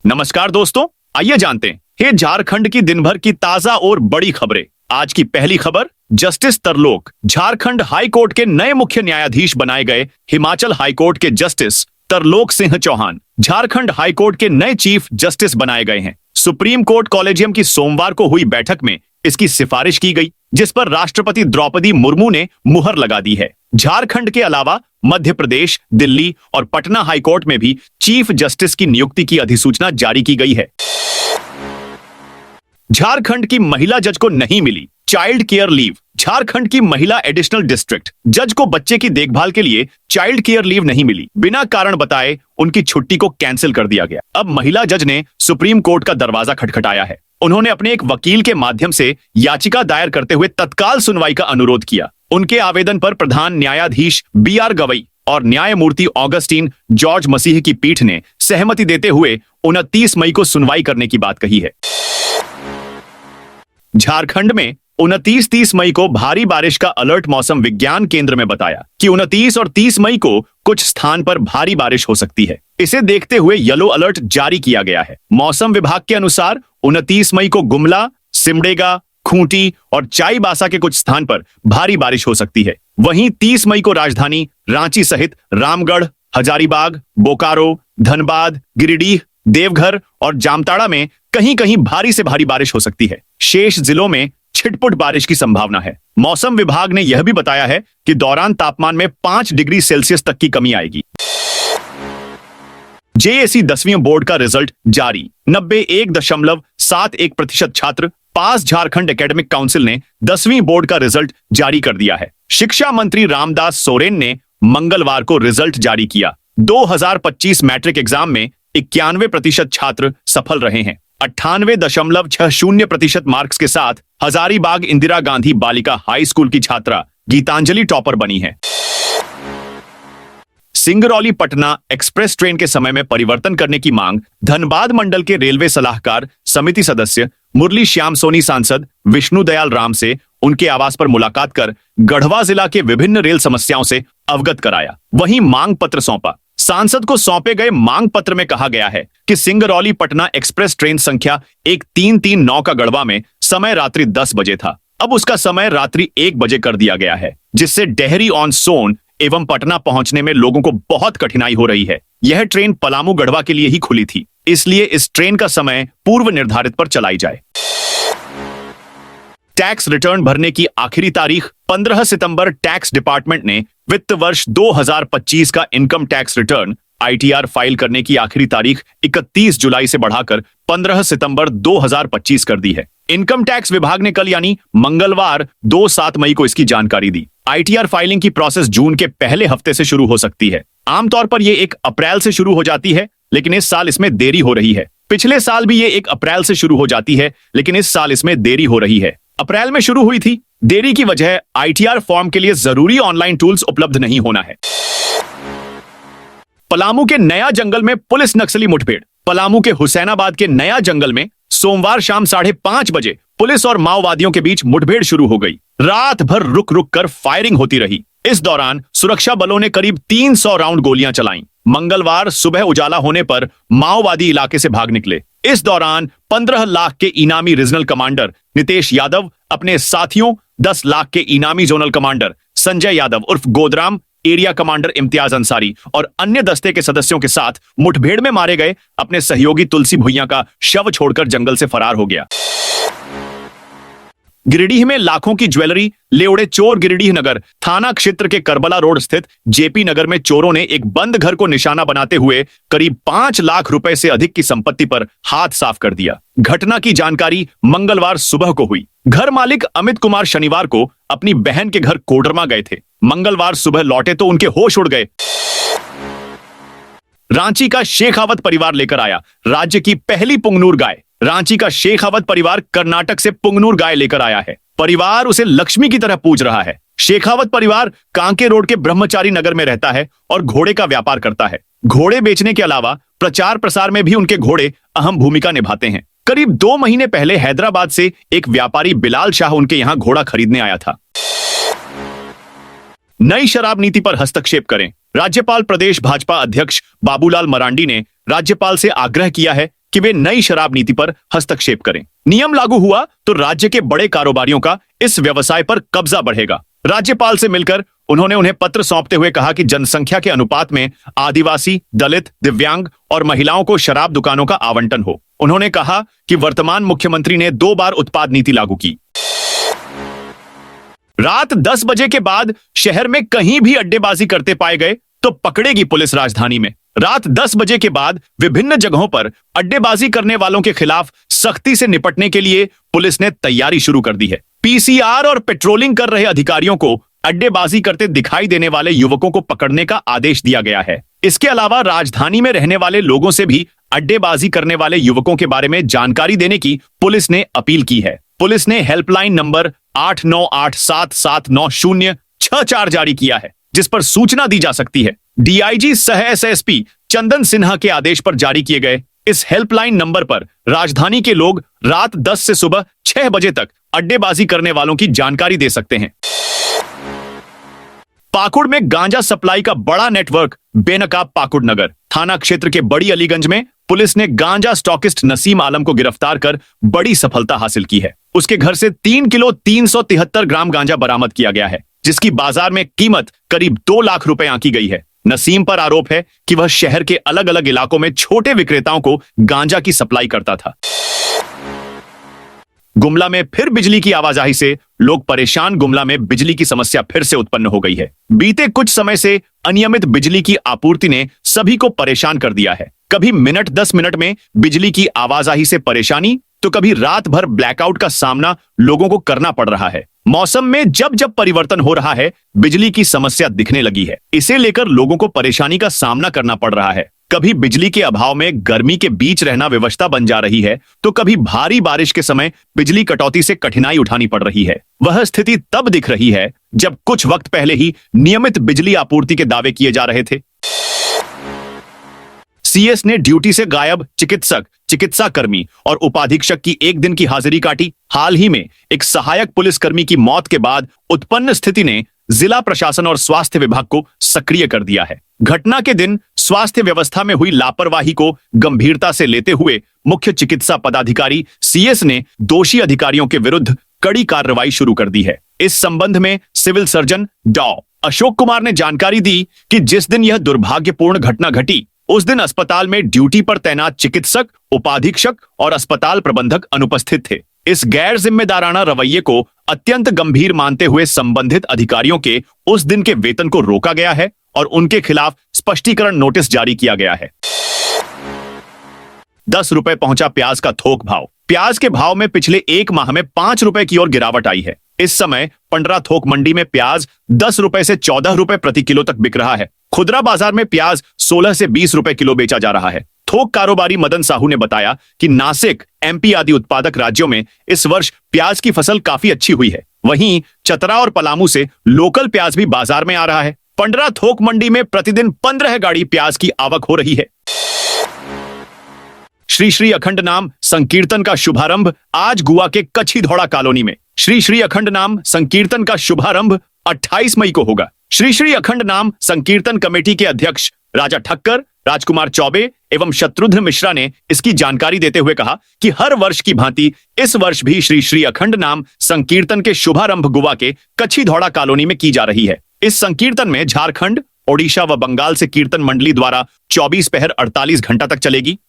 नमस्कार दोस्तों, आइए जानते हैं हे झारखंड की दिन भर की ताजा और बड़ी खबरें। आज की पहली खबर, justice Tarlok Jharkhand high court के नए मुख्य न्यायाधीश बनाए गए। हिमाचल हाई कोर्ट के justice Tarlok Singh Chauhan Jharkhand high court के नए चीफ जस्टिस बनाए गए हैं। सुप्रीम कोर्ट कॉलेजियम की सोमवार को हुई बैठक में इसकी सिफारिश की गई, जिस पर राष्ट्रपति द्रौपदी मुर्मू ने मुहर लगा दी है। झारखंड के अलावा मध्य प्रदेश, दिल्ली और पटना हाईकोर्ट में भी चीफ जस्टिस की नियुक्ति की अधिसूचना जारी की गई है। झारखंड की महिला जज को नहीं मिली चाइल्ड केयर लीव। झारखंड की महिला एडिशनल डिस्ट्रिक्ट जज को बच्चे की देखभाल के लिए चाइल्ड केयर लीव नहीं मिली। बिना कारण बताए उनकी छुट्टी को कैंसिल कर दिया गया। अब महिला जज ने सुप्रीम कोर्ट का दरवाजा खटखटाया है। उन्होंने अपने एक वकील के माध्यम से याचिका दायर करते हुए तत्काल सुनवाई का अनुरोध किया। उनके आवेदन पर प्रधान न्यायाधीश BR गवई और न्यायमूर्ति ऑगस्टीन जॉर्ज मसीह की पीठ ने सहमति देते हुए 29 मई को सुनवाई करने की बात कही है। झारखंड में 29-30 मई को भारी बारिश का अलर्ट मौसम विज्ञान केंद्र में बताया कि 29 और 30 मई को कुछ स्थान पर भारी बारिश हो सकती है। इसे देखते हुए येलो अलर्ट जारी किया गया है। मौसम विभाग के अनुसार 29 मई को गुमला, सिमडेगा, खूंटी और चाईबासा के कुछ स्थान पर भारी बारिश हो सकती है। वहीं 30 मई को राजधानी रांची सहित रामगढ़, हजारीबाग, बोकारो, धनबाद, गिरिडीह, देवघर और जामताड़ा में कहीं कहीं भारी से भारी बारिश हो सकती है। शेष जिलों में छिटपुट बारिश की संभावना है। मौसम विभाग ने यह भी बताया है कि दौरान तापमान में 5 डिग्री सेल्सियस तक की कमी आएगी। JAC 10वीं बोर्ड का रिजल्ट जारी। 91.71% छात्र पास। झारखंड एकेडमिक काउंसिल ने 10वीं बोर्ड का रिजल्ट जारी कर दिया है। शिक्षा मंत्री रामदास सोरेन ने मंगलवार को रिजल्ट जारी किया। 2025 मैट्रिक एग्जाम में 91% छात्र सफल रहे हैं। 98.60% मार्क्स के साथ हजारीबाग इंदिरा गांधी बालिका हाई स्कूल की छात्रा गीतांजलि टॉपर बनी है। सिंगरौली पटना एक्सप्रेस ट्रेन के समय में परिवर्तन करने की मांग धनबाद मंडल के रेलवे सलाहकार समिति सदस्य मुरली श्याम सोनी सांसद विष्णु दयाल राम से उनके आवास पर मुलाकात कर गढ़वा जिला के विभिन्न रेल समस्याओं से अवगत कराया। वहीं मांग पत्र सौंपा। सांसद को सौंपे गए मांग पत्र में कहा गया है कि सिंगरौली पटना एक्सप्रेस ट्रेन संख्या 1339 का गढ़वा में समय रात्रि 10 बजे था। अब उसका समय रात्रि 1 बजे कर दिया गया है, जिससे डेहरी ऑन सोन एवं पटना पहुंचने में लोगों को बहुत कठिनाई हो रही है। यह ट्रेन पलामू गढ़वा के लिए ही खुली थी, इसलिए इस ट्रेन का समय पूर्व निर्धारित पर चलाई जाए। टैक्स रिटर्न भरने की आखिरी तारीख 15 सितंबर। टैक्स डिपार्टमेंट ने वित्त वर्ष 2025 का income tax return ITR file करने की आखिरी तारीख 31 जुलाई से बढ़ाकर 15 सितंबर 2025 कर दी है। इनकम टैक्स विभाग ने कल यानी मंगलवार 2-7 मई को इसकी जानकारी दी। ITR फाइलिंग की प्रोसेस जून के पहले हफ्ते से शुरू हो सकती है। आमतौर पर यह 1 अप्रैल से शुरू हो जाती है, लेकिन इस साल इसमें देरी हो रही है। पिछले साल भी ये 1 अप्रैल से शुरू हो जाती है, लेकिन इस साल इसमें देरी हो रही है। अप्रैल में शुरू हुई थी। देरी की वजह ITR फॉर्म के लिए जरूरी ऑनलाइन टूल्स उपलब्ध नहीं होना है। पलामू के नया जंगल में पुलिस नक्सली मुठभेड़। पलामू के हुसैनाबाद के नया जंगल में सोमवार शाम 5:30 बजे पुलिस और माओवादियों के बीच मुठभेड़ शुरू हो गई। रात भर रुक रुक कर फायरिंग होती रही। इस दौरान सुरक्षा बलों ने करीब 300 राउंड गोलियां चलाईं। मंगलवार सुबह उजाला होने पर माओवादी इलाके से भाग निकले। इस दौरान 15 लाख के इनामी रीजनल कमांडर नितेश यादव अपने साथियों 10 लाख के इनामी जोनल कमांडर संजय यादव उर्फ गोदराम, एरिया कमांडर इम्तियाज अंसारी और अन्य दस्ते के सदस्यों के साथ मुठभेड़ में मारे गए अपने सहयोगी तुलसी भुइयां का शव छोड़कर जंगल से फरार हो गया। गिरिडीह में लाखों की ज्वेलरी ले उड़े चोर। गिरिडीह नगर थाना क्षेत्र के करबला रोड स्थित JP नगर में चोरों ने एक बंद घर को निशाना बनाते हुए करीब 5 लाख रुपए से अधिक की संपत्ति पर हाथ साफ कर दिया। घटना की जानकारी मंगलवार सुबह को हुई। घर मालिक अमित कुमार शनिवार को अपनी बहन के घर कोडरमा गए थे। मंगलवार सुबह लौटे तो उनके होश उड़ गए। रांची का शेखावत परिवार लेकर आया राज्य की पहली पुंगनूर गाय। रांची का शेखावत परिवार कर्नाटक से पुंगनूर गाय लेकर आया है। परिवार उसे लक्ष्मी की तरह पूज रहा है। शेखावत परिवार कांके रोड के ब्रह्मचारी नगर में रहता है और घोड़े का व्यापार करता है। घोड़े बेचने के अलावा प्रचार प्रसार में भी उनके घोड़े अहम भूमिका निभाते हैं। करीब 2 महीने पहले हैदराबाद से एक व्यापारी बिलाल शाह उनके यहां घोड़ा खरीदने आया था। नई शराब नीति पर हस्तक्षेप करें। राज्यपाल प्रदेश भाजपा अध्यक्ष बाबूलाल मरांडी ने राज्यपाल से आग्रह किया है कि वे नई शराब नीति पर हस्तक्षेप करें। नियम लागू हुआ तो राज्य के बड़े कारोबारियों का इस व्यवसाय पर कब्जा बढ़ेगा। राज्यपाल से मिलकर उन्होंने उन्हें पत्र सौंपते हुए कहा कि जनसंख्या के अनुपात में आदिवासी, दलित, दिव्यांग और महिलाओं को शराब दुकानों का आवंटन हो। उन्होंने कहा कि वर्तमान मुख्यमंत्री ने 2 बार उत्पाद नीति लागू की। रात 10 बजे के बाद शहर में कहीं भी अड्डेबाजी करते पाए गए तो पकड़ेगी पुलिस। राजधानी में रात 10 बजे के बाद विभिन्न जगहों पर अड्डेबाजी करने वालों के खिलाफ सख्ती से निपटने के लिए पुलिस ने तैयारी शुरू कर दी है। पीसीआर और पेट्रोलिंग कर रहे अधिकारियों को अड्डेबाजी करते दिखाई देने वाले युवकों को पकड़ने का आदेश दिया गया है। इसके अलावा राजधानी में रहने वाले लोगों से भी अड्डेबाजी करने वाले युवकों के बारे में जानकारी देने की पुलिस ने अपील की है। पुलिस ने हेल्पलाइन नंबर 89877906 जारी किया है, जिस पर सूचना दी जा सकती है। डीआईजी सह एसएसपी चंदन सिन्हा के आदेश पर जारी किए गए इस हेल्पलाइन नंबर पर राजधानी के लोग रात 10 से सुबह 6 बजे तक अड्डेबाजी करने वालों की जानकारी दे सकते हैं। पाकुड़ में गांजा सप्लाई का बड़ा नेटवर्क बेनकाब। पाकुड़ नगर थाना क्षेत्र के बड़ी अलीगंज में पुलिस ने गांजा स्टॉकिस्ट नसीम आलम को गिरफ्तार कर बड़ी सफलता हासिल की है। उसके घर से 3 किलो 373 ग्राम गांजा बरामद किया गया है, जिसकी बाजार में कीमत करीब 2 लाख रुपए आंकी गई है। नसीम पर आरोप है कि वह शहर के अलग अलग इलाकों में छोटे विक्रेताओं को गांजा की सप्लाई करता था। गुमला में फिर बिजली की आवाजाही से लोग परेशान। गुमला में बिजली की समस्या फिर से उत्पन्न हो गई है। बीते कुछ समय से अनियमित बिजली की आपूर्ति ने सभी को परेशान कर दिया है। कभी 10 मिनट में बिजली की आवाजाही से परेशानी, तो कभी रात भर ब्लैकआउट का सामना लोगों को करना पड़ रहा है। मौसम में जब जब परिवर्तन हो रहा है, बिजली की समस्या दिखने लगी है। इसे लेकर लोगों को परेशानी का सामना करना पड़ रहा है। कभी बिजली के अभाव में गर्मी के बीच रहना विवशता बन जा रही है, तो कभी भारी बारिश के समय बिजली कटौती से कठिनाई उठानी पड़ रही है। वह स्थिति तब दिख रही है जब कुछ वक्त पहले ही नियमित बिजली आपूर्ति के दावे किए जा रहे थे। सीएस ने ड्यूटी से गायब चिकित्सक, चिकित्साकर्मी और उपाधीक्षक की 1 दिन की हाजिरी काटी। हाल ही में एक सहायक पुलिसकर्मी की मौत के बाद उत्पन्न स्थिति ने जिला प्रशासन और स्वास्थ्य विभाग को सक्रिय कर दिया है। घटना के दिन स्वास्थ्य व्यवस्था में हुई लापरवाही को गंभीरता से लेते हुए मुख्य चिकित्सा पदाधिकारी सीएस ने दोषी अधिकारियों के विरुद्ध कड़ी कार्रवाई शुरू कर दी है। इस संबंध में सिविल सर्जन डॉ. अशोक कुमार ने जानकारी दी कि जिस दिन यह दुर्भाग्यपूर्ण घटना घटी, उस दिन अस्पताल में ड्यूटी पर तैनात चिकित्सक, उपाधीक्षक और अस्पताल प्रबंधक अनुपस्थित थे। इस गैर जिम्मेदाराना रवैये को अत्यंत गंभीर मानते हुए संबंधित अधिकारियों के उस दिन के वेतन को रोका गया है और उनके खिलाफ स्पष्टीकरण नोटिस जारी किया गया है। 10 रुपए पहुंचा प्याज का थोक भाव। प्याज के भाव में पिछले 1 माह में 5 रुपए की ओर गिरावट आई है। इस समय पंडरा थोक मंडी में प्याज 10 रुपए से 14 रुपए प्रति किलो तक बिक रहा है। खुदरा बाजार में प्याज 16 से 20 रुपए किलो बेचा जा रहा है। थोक कारोबारी मदन साहू ने बताया कि नासिक, एमपी आदि उत्पादक राज्यों में इस वर्ष प्याज की फसल काफी अच्छी हुई है। वहीं चतरा और पलामू से लोकल प्याज भी बाजार में आ रहा है। पंडरा थोक मंडी में प्रतिदिन 15 गाड़ी प्याज की आवक हो रही है। श्री श्री अखंड नाम संकीर्तन का शुभारंभ आज गुआ के कच्छी धौड़ा कॉलोनी में। श्री श्री अखंड नाम संकीर्तन का शुभारंभ 28 मई को होगा। श्री श्री अखंड नाम संकीर्तन कमेटी के अध्यक्ष राजा ठक्कर, राजकुमार चौबे एवं शत्रुघ्न मिश्रा ने इसकी जानकारी देते हुए कहा कि हर वर्ष की भांति इस वर्ष भी श्री श्री अखंड नाम संकीर्तन के शुभारंभ गुआ के कच्छी धौड़ा कॉलोनी में की जा रही है। इस संकीर्तन में झारखंड, ओडिशा व बंगाल से कीर्तन मंडली द्वारा 24 पहर 48 घंटा तक चलेगी।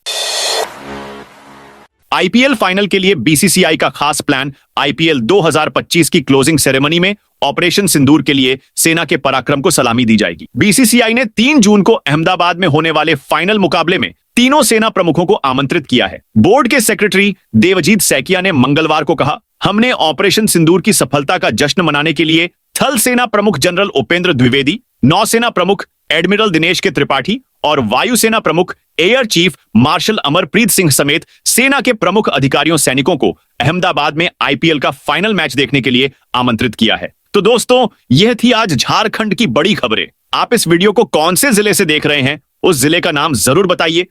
आईपीएल फाइनल के लिए बीसीसीआई का खास प्लान। आईपीएल 2025 की क्लोजिंग सेरेमनी में ऑपरेशन सिंदूर के लिए सेना के पराक्रम को सलामी दी जाएगी। बीसीसीआई ने 3 जून को अहमदाबाद में होने वाले फाइनल मुकाबले में तीनों सेना प्रमुखों को आमंत्रित किया है। बोर्ड के सेक्रेटरी देवजीत सैकिया ने मंगलवार को कहा, हमने ऑपरेशन सिंदूर की सफलता का जश्न मनाने के लिए थल सेना प्रमुख जनरल उपेंद्र द्विवेदी, नौसेना प्रमुख एडमिरल दिनेश के त्रिपाठी और वायुसेना प्रमुख air chief marshal Amarpreet Singh समेत सेना के प्रमुख अधिकारियों सैनिकों को अहमदाबाद में आईपीएल का फाइनल मैच देखने के लिए आमंत्रित किया है। तो दोस्तों, यह थी आज झारखंड की बड़ी खबरें। आप इस वीडियो को कौन से जिले से देख रहे हैं, उस जिले का नाम जरूर बताइए।